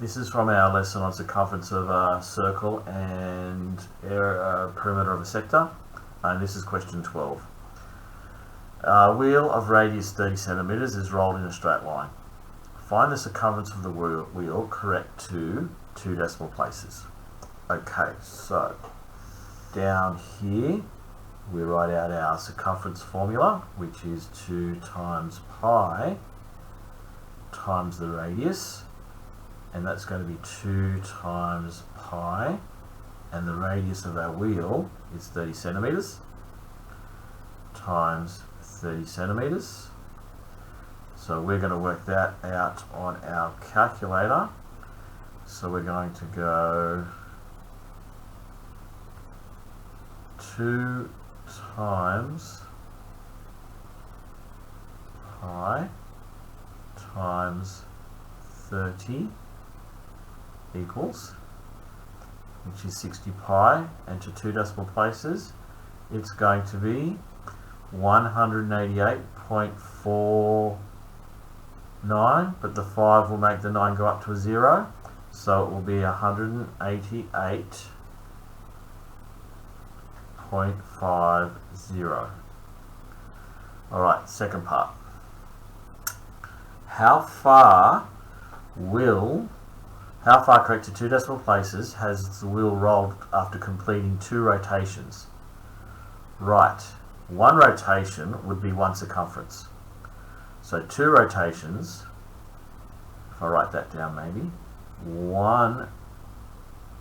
This is from our lesson on circumference of a circle and perimeter of a sector, and this is question 12. A wheel of radius 30 centimeters is rolled in a straight line. Find the circumference of the wheel correct to 2 decimal places. Okay, so down here we write out our circumference formula, which is 2 times pi times the radius, and that's going to be 2 times pi, and the radius of our wheel is 30 centimeters times 30 centimeters. So we're going to work that out on our calculator. So we're going to go 2 times pi times 30 equals, which is 60 pi, and to 2 decimal places it's going to be 188.49, but the 5 will make the 9 go up to a 0, so it will be 188.50. Alright, second part. How far correct to 2 decimal places has the wheel rolled after completing 2 rotations? Right, 1 rotation would be 1 circumference. So 2 rotations, if I write that down maybe, 1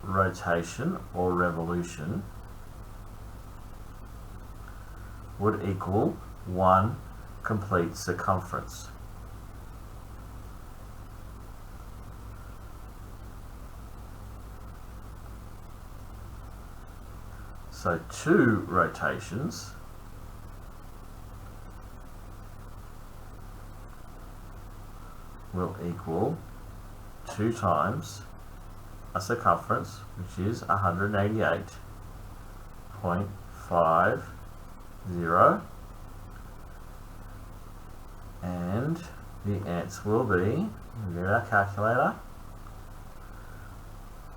rotation or revolution would equal 1 complete circumference. So 2 rotations will equal 2 times a circumference, which is 188.50, and the answer will be, we get our calculator,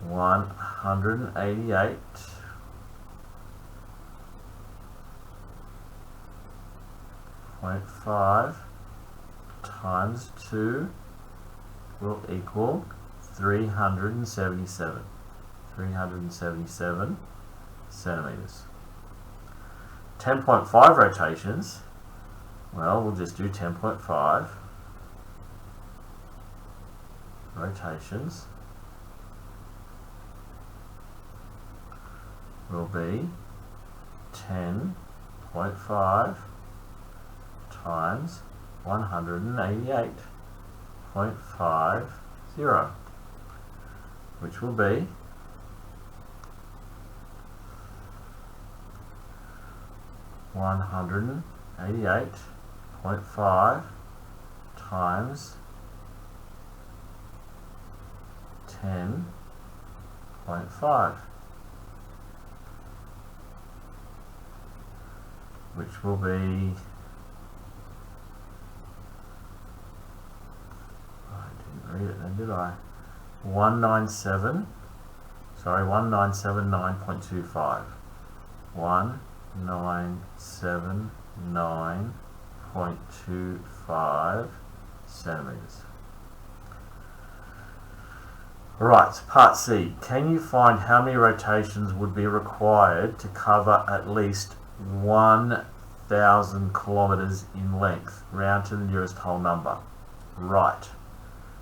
188.5 times 2 will equal 377 centimeters. 10.5 rotations, well, we'll just do 10.5 rotations will be 10.5 times 188.50, which will be 188.5 times 10.5, which will be, read it then, did I? 1979.25. 1979.25 centimeters. Right, part C. Can you find how many rotations would be required to cover at least 1,000 kilometers in length? Round to the nearest whole number. Right.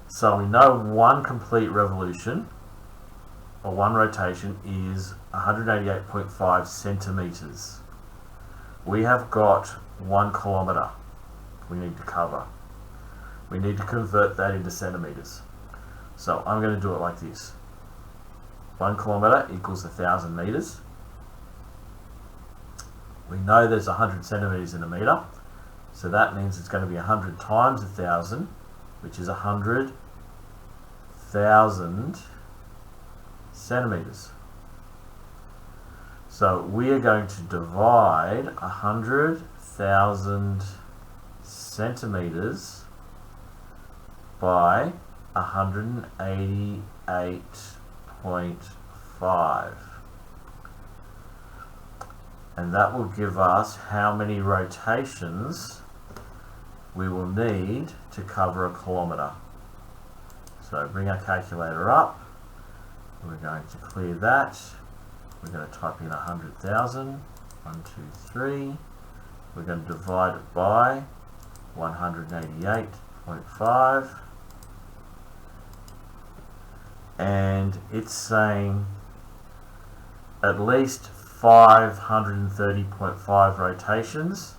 So we know 1 complete revolution, or 1 rotation, is 188.5 centimeters. We have got 1 kilometer we need to cover. We need to convert that into centimeters. So I'm going to do it like this. 1 kilometer equals 1,000 meters. We know there's 100 centimeters in a meter, so that means it's going to be 100 times 1,000, which is 100,000 centimeters. So we are going to divide 100,000 centimeters by 188.5. And that will give us how many rotations we will need to cover a kilometre. So bring our calculator up. We're going to clear that. We're going to type in 100,000. 1, 2, 3. We're going to divide it by 188.5. And it's saying at least 530.5 rotations.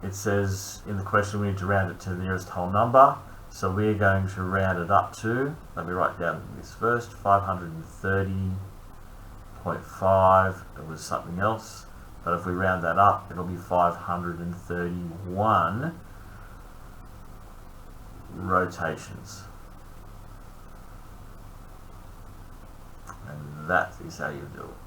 It says in the question we need to round it to the nearest whole number, so we're going to round it up to, let me write down this first, 530.5, it was something else, but if we round that up it'll be 531 rotations. And that is how you do it.